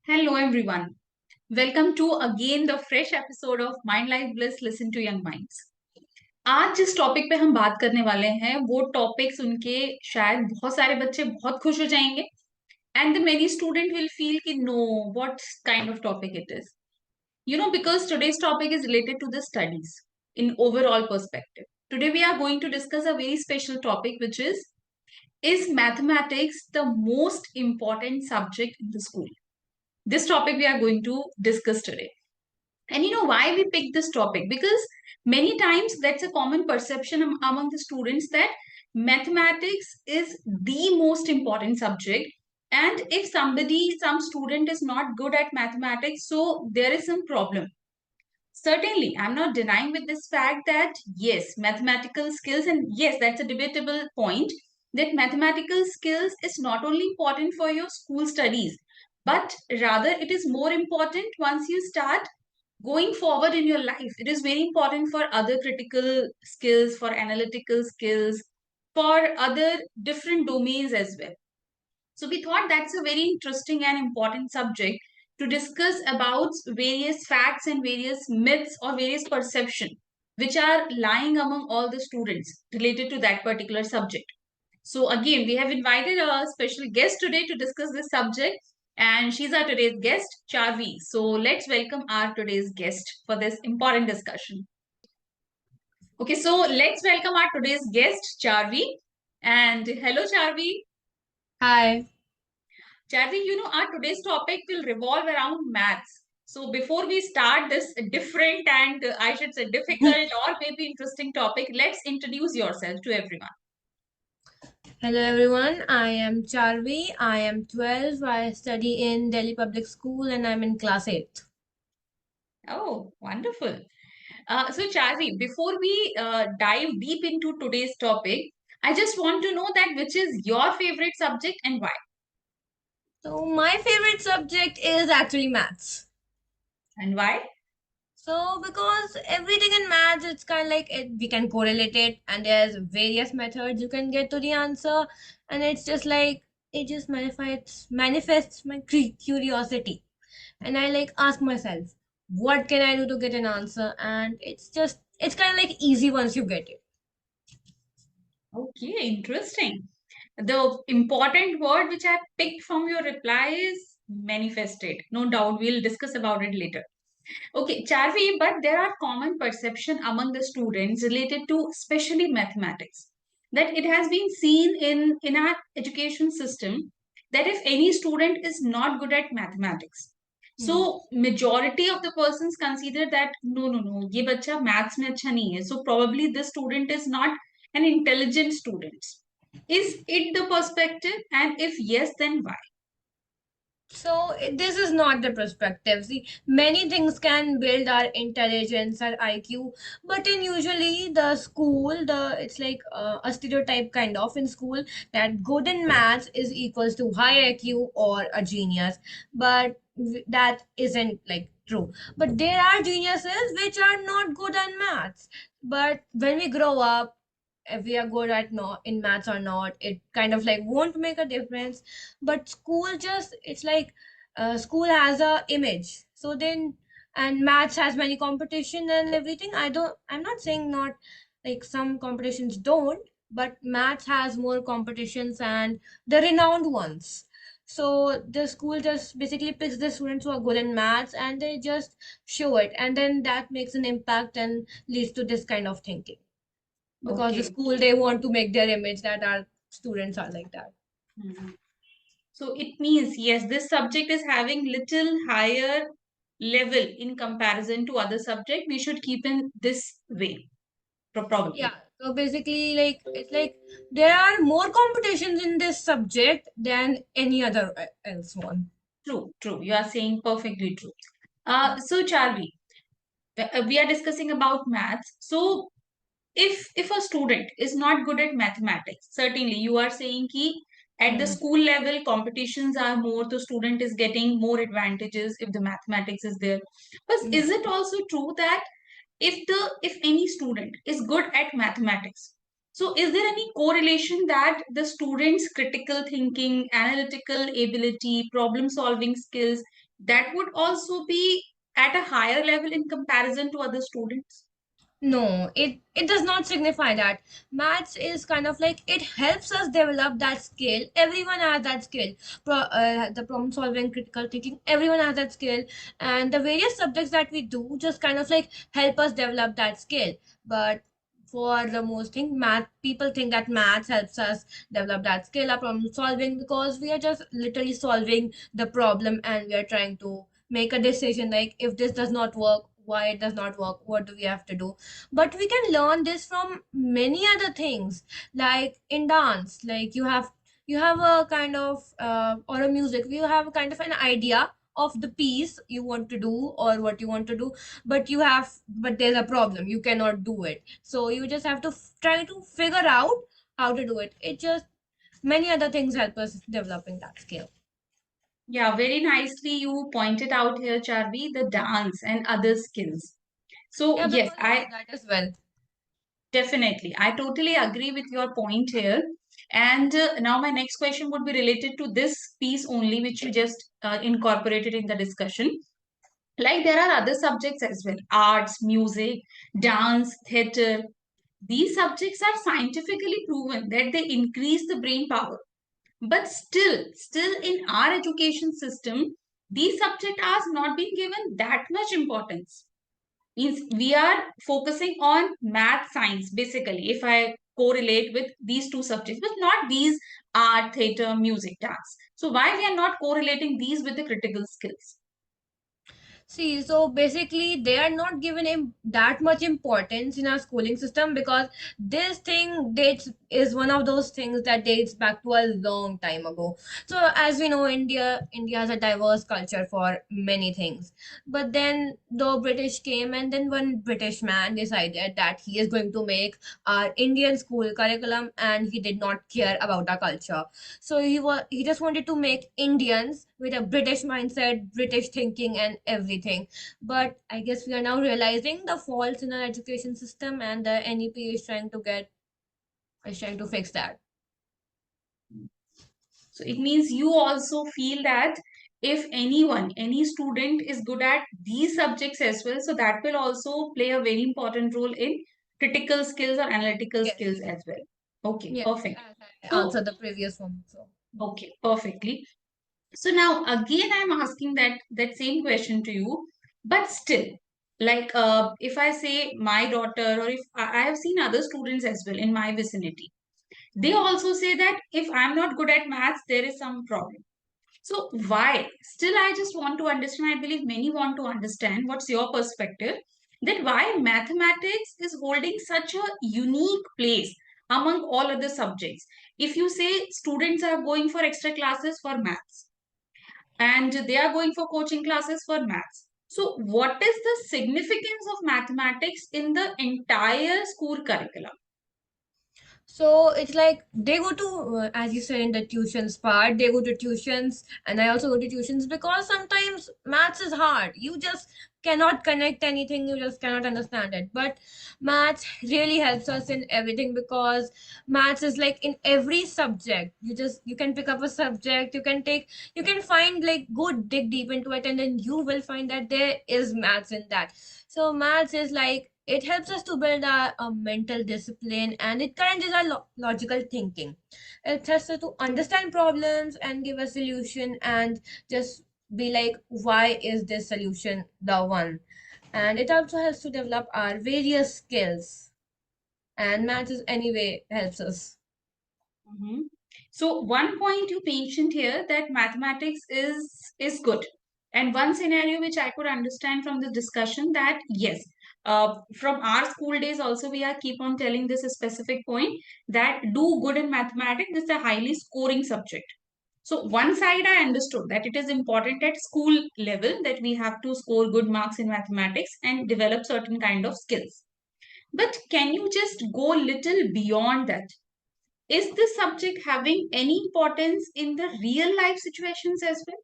Hello everyone. Welcome to again the fresh episode of Mind Life Bliss Listen to Young Minds. आज जिस topic पे हम बात करने वाले हैं वो टॉपिक सुन के शायद बहुत सारे बच्चे बहुत खुश हो जाएंगे and the many student will feel कि no what kind of topic it is because today's topic is related to the studies in overall perspective. Today we are going to discuss a very special topic, which is mathematics the most important subject in the school? This topic we are going to discuss today. And you know why we picked this topic? Because many times that's a common perception among the students that mathematics is the most important subject. And if some student is not good at mathematics, so there is some problem. Certainly, I'm not denying with this fact that yes, mathematical skills, and yes, that's a debatable point, that mathematical skills is not only important for your school studies, but rather it is more important once you start going forward in your life. It is very important for other critical skills, for analytical skills, for other different domains as well. So we thought that's a very interesting and important subject to discuss about various facts and various myths or various perception which are lying among all the students related to that particular subject. So again, we have invited a special guest today to discuss this subject, and she's our today's guest, Charvi. So let's welcome our today's guest for this important discussion. Okay, so let's welcome our today's guest, Charvi. And hello, Charvi. Hi. Charvi, our today's topic will revolve around maths. So before we start this different and I should say difficult or maybe interesting topic, let's introduce yourself to everyone. Hello everyone. I am Charvi. I am 12. I study in Delhi Public School and I'm in class 8th. Oh, wonderful. So Charvi, before we dive deep into today's topic, I just want to know that which is your favorite subject and why? So my favorite subject is actually maths. And why? So because everything in maths, it's kind of like we can correlate it and there's various methods you can get to the answer. And it's just like, it just manifests my curiosity. And I like ask myself, what can I do to get an answer? And it's kind of like easy once you get it. Okay, interesting. The important word which I picked from your reply is manifested. No doubt, we'll discuss about it later. Okay, Charvi, but there are common perception among the students related to especially mathematics, that it has been seen in our education system that if any student is not good at mathematics, Hmm. so majority of the persons consider that no, ये बच्चा maths में अच्छा नहीं है, so probably this student is not an intelligent student. Is it the perspective? And if yes, then why? So this is not the perspective. See, many things can build our intelligence, our IQ, but in usually the school, the it's like a stereotype kind of in school that good in maths is equals to high IQ or a genius, but that isn't like true. But there are geniuses which are not good at maths. But when we grow up, if we are good at not in maths or not, it kind of like won't make a difference. But school just it's like school has a image, so then and maths has many competition and everything. I'm not saying not like some competitions don't, but maths has more competitions and the renowned ones. So the school just basically picks the students who are good in maths and they just show it, and then that makes an impact and leads to this kind of thinking, because the Okay. school they want to make their image that our students are like that. Mhm. So it means, yes, this subject is having little higher level in comparison to other subject. We should keep in this way, Yeah, probably. so basically like it's like there are more competitions in this subject than any other else one. True, true. You are saying perfectly true. So Charvi, we are discussing about maths. So if a student is not good at mathematics, certainly you are saying ki at the Hmm. school level competitions are more, the student is getting more advantages if the mathematics is there. But is Hmm. it also true that if any student is good at mathematics, so is there any correlation that the student's critical thinking, analytical ability, problem solving skills that would also be at a higher level in comparison to other students? No, it does not signify that. Maths is kind of like it helps us develop that skill. Everyone has that skill. The problem solving, critical thinking, everyone has that skill, and the various subjects that we do just kind of like help us develop that skill. But for the most thing, math people think that maths helps us develop that skill of problem solving because we are just literally solving the problem and we are trying to make a decision like if this does not work, why it does not work, what do we have to do. But we can learn this from many other things, like in dance, like you have a kind of or a music, you have a kind of an idea of the piece you want to do or what you want to do, but there's a problem, you cannot do it, so you just have to try to figure out how to do it. It just many other things help us developing that skill. Yeah, very nicely you pointed out here, Charvi, the dance and other skills. So Yeah, yes, because I I do that as well. definitely, I totally agree with your point here. And now my next question would be related to this piece only, which you just incorporated in the discussion. Like there are other subjects as well, arts, music, dance, theater. These subjects are scientifically proven that they increase the brain power. But still in our education system, these subjects are not being given that much importance. Means we are focusing on math, science, basically, if I correlate with these two subjects, but not these art, theater, music, dance. So why we are not correlating these with the critical skills? See, so basically, they are not given that much importance in our schooling system because this thing dates is one of those things that dates back to a long time ago. So, as we know, India has a diverse culture for many things. But then, the British came, and then one British man decided that he is going to make our Indian school curriculum, and he did not care about our culture. So he just wanted to make Indians with a British mindset, British thinking, and everything. But I guess we are now realizing the faults in our education system, and the NEP is trying to fix that. So it means you also feel that if anyone, any student is good at these subjects as well, so that will also play a very important role in critical skills or analytical Yes. skills as well. Okay, Yes, perfect. as I So, answered the previous one. So okay, perfectly. So now again, I'm asking that same question to you, but still, like if I say my daughter, or if I have seen other students as well in my vicinity, they also say that if I'm not good at maths, there is some problem. So why? Still, I just want to understand. I believe many want to understand. What's your perspective? That why mathematics is holding such a unique place among all other subjects. If you say students are going for extra classes for maths and they are going for coaching classes for maths. So, what is the significance of mathematics in the entire school curriculum? So it's like they go to, as you said in the tuitions part, they go to tuitions, and I also go to tuitions because sometimes maths is hard. You just cannot connect anything, you just cannot understand it. But maths really helps us in everything because maths is like in every subject. You can pick up a subject, you can find like go dig deep into it, and then you will find that there is maths in that. So maths is like it helps us to build a mental discipline, and it encourages our logical thinking. It helps us to understand problems and give a solution and just be like, why is this solution the one? And it also helps to develop our various skills. And maths is anyway helps us. Mhm. So one point you mentioned here that mathematics is good, and one scenario which I could understand from the discussion that yes, from our school days also we are keep on telling this a specific point that do good in mathematics. This is a highly scoring subject. So one side I understood that it is important at school level that we have to score good marks in mathematics and develop certain kind of skills. But can you just go little beyond that? Is this subject having any importance in the real life situations as well?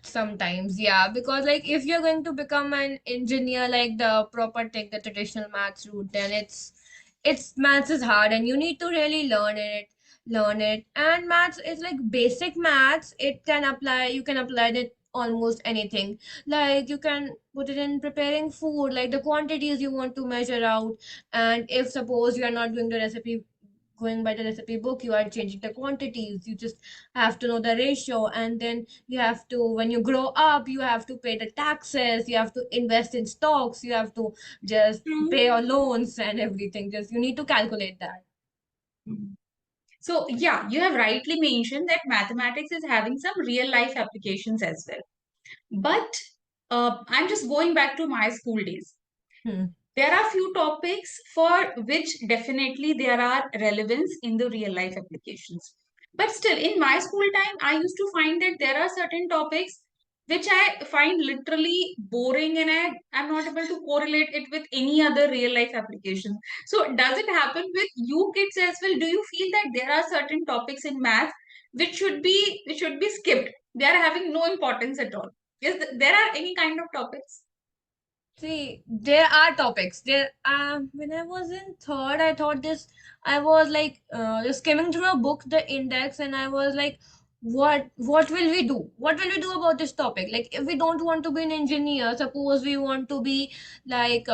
Sometimes, yeah, because like if you're going to become an engineer, like the proper take the traditional maths route, then it's maths is hard and you need to really learn in it. learn it. And maths is like basic maths. It can apply, you can apply it almost anything. Like you can put it in preparing food, like the quantities you want to measure out. And if suppose you are not doing the recipe, going by the recipe book, you are changing the quantities, you just have to know the ratio. And then you have to, when you grow up, you have to pay the taxes, you have to invest in stocks, you have to just pay your loans and everything. Just you need to calculate that. Mhm. So, yeah, you have rightly mentioned that mathematics is having some real life applications as well. But I'm just going back to my school days. Hmm. There are few topics for which definitely there are relevance in the real life applications. But still, in my school time, I used to find that there are certain topics which I find literally boring, and I'm not able to correlate it with any other real life application. So, does it happen with you kids as well? Do you feel that there are certain topics in math which should be skipped? They are having no importance at all. Yes, there are any kind of topics. See, there are topics. There, when I was in third, I thought this. I was like just skimming through a book, the index, and I was like, "What will we do? What will we do about this topic? Like, if we don't want to be an engineer, suppose we want to be like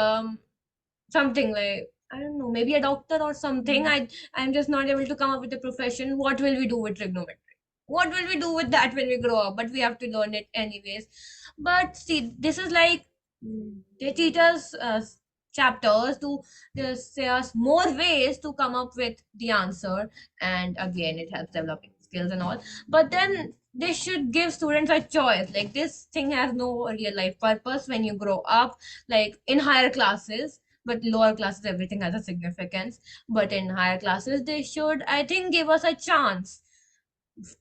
something like, I don't know, maybe a doctor or something. I'm just not able to come up with a profession. What will we do with trigonometry? What will we do with that when we grow up? But we have to learn it anyways. But see, this is like they teach us chapters to just say us more ways to come up with the answer, and again, it helps developing skills and all. But then they should give students a choice. Like this thing has no real life purpose when you grow up, like in higher classes. But lower classes, everything has a significance. But in higher classes, they should, I think, give us a chance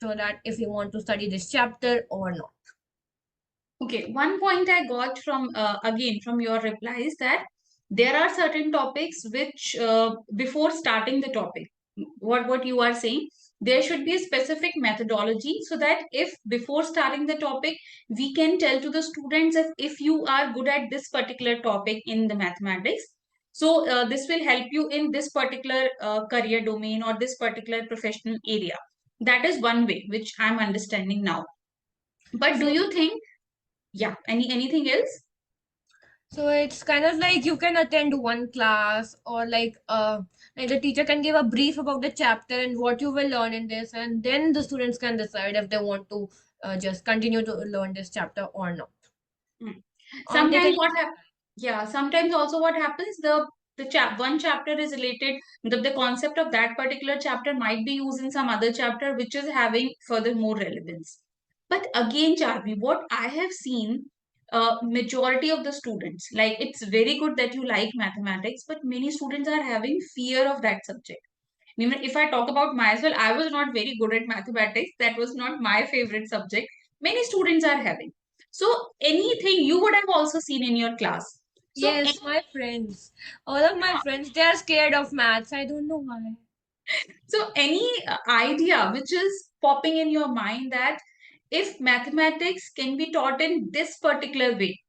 so that if you want to study this chapter or not. Okay, one point I got from again from your reply is that there are certain topics which before starting the topic, what you are saying, there should be a specific methodology so that if before starting the topic we can tell to the students if you are good at this particular topic in the mathematics, so this will help you in this particular career domain or this particular professional area. That is one way which I'm understanding now. But do So you think, yeah, anything else? So it's kind of like you can attend one class, or like the teacher can give a brief about the chapter and what you will learn in this, and then the students can decide if they want to just continue to learn this chapter or not. Mm. Or they can Sometimes what happens, yeah, sometimes also what happens, the one chapter is related, the concept of that particular chapter might be used in some other chapter which is having further more relevance. But again, Charvi, what I have seen, majority of the students, like it's very good that you like mathematics, but many students are having fear of that subject. Even if I talk about myself, I was not very good at mathematics. That was not my favorite subject. Many students are having. So anything you would have also seen in your class. So yes, my friends, all of my friends, they are scared of maths. I don't know why. So, any idea which is popping in your mind that if mathematics can be taught in this particular way,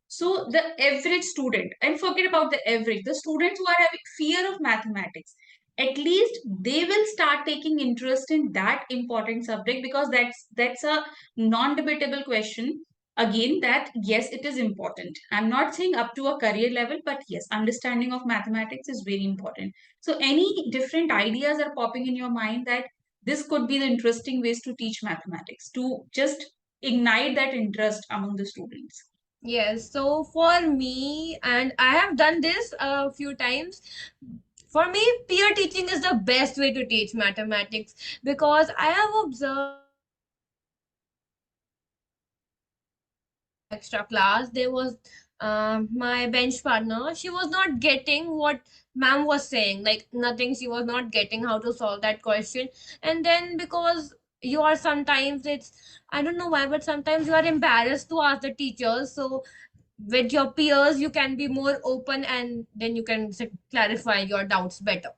so the average student, and forget about the average, the students who are having fear of mathematics, at least they will start taking interest in that important subject because that's a non-debatable question. Again, that yes, it is important. I'm not saying up to a career level, but yes, understanding of mathematics is very important. So, any different ideas are popping in your mind that this could be the interesting ways to teach mathematics to just ignite that interest among the students? Yes, so for me, and I have done this a few times. For me, peer teaching is the best way to teach mathematics, because I have observed that in my extra class, there was my bench partner. She was not getting what ma'am was saying, like nothing. She was not getting how to solve that question. And then because you are sometimes, it's, I don't know why, but sometimes you are embarrassed to ask the teachers. So with your peers you can be more open, and then you can clarify your doubts better,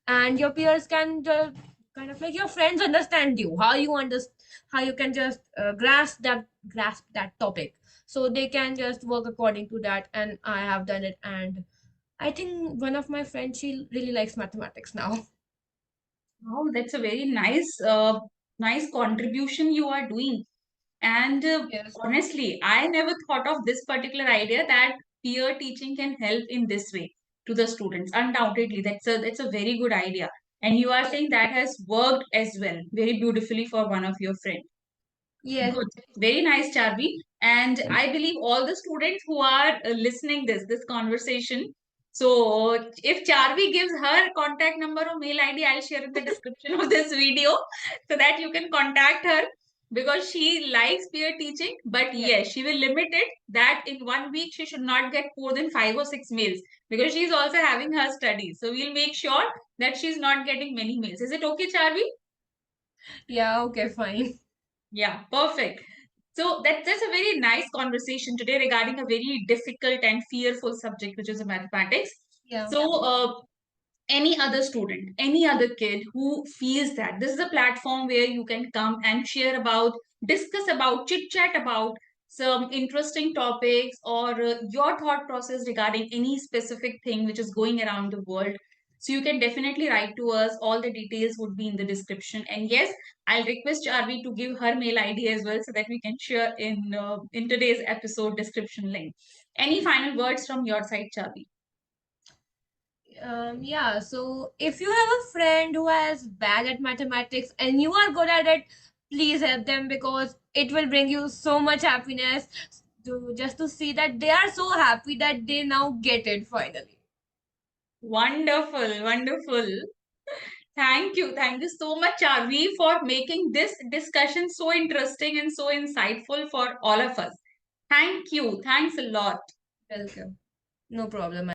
and your peers can just kind of like your friends understand you, how you understand, how you can just grasp that topic, so they can just work according to that. And I have done it, and I think one of my friends, she really likes mathematics now. Wow, that's a very nice contribution you are doing. And Yes. honestly, I never thought of this particular idea that peer teaching can help in this way to the students. Undoubtedly, that's a very good idea. And you are saying that has worked as well, very beautifully for one of your friends. Yes. Good. Very nice, Charvi. And I believe all the students who are listening this conversation. So if Charvi gives her contact number or mail ID, I'll share in the description of this video so that you can contact her because she likes peer teaching. But Yes. yes, she will limit it that in 1 week she should not get more than 5 or 6 mails because she's also having her studies. So we'll make sure that she's not getting many mails. Is it okay, Charvi? Yeah, okay, fine. Yeah, perfect. So that's a very nice conversation today regarding a very difficult and fearful subject, which is a mathematics. Yeah. So, any other student, any other kid who feels that this is a platform where you can come and share about, discuss about, chit chat about some interesting topics or your thought process regarding any specific thing which is going around the world. So you can definitely write to us. All the details would be in the description. And yes, I'll request Charvi to give her mail ID as well so that we can share in today's episode description link. Any final words from your side, Charvi? Yeah, so if you have a friend who is bad at mathematics and you are good at it, please help them because it will bring you so much happiness to just to see that they are so happy that they now get it finally. Wonderful, wonderful. Thank you. Thank you so much, Charvi, for making this discussion so interesting and so insightful for all of us. Thank you. Thanks a lot. Welcome. No problem.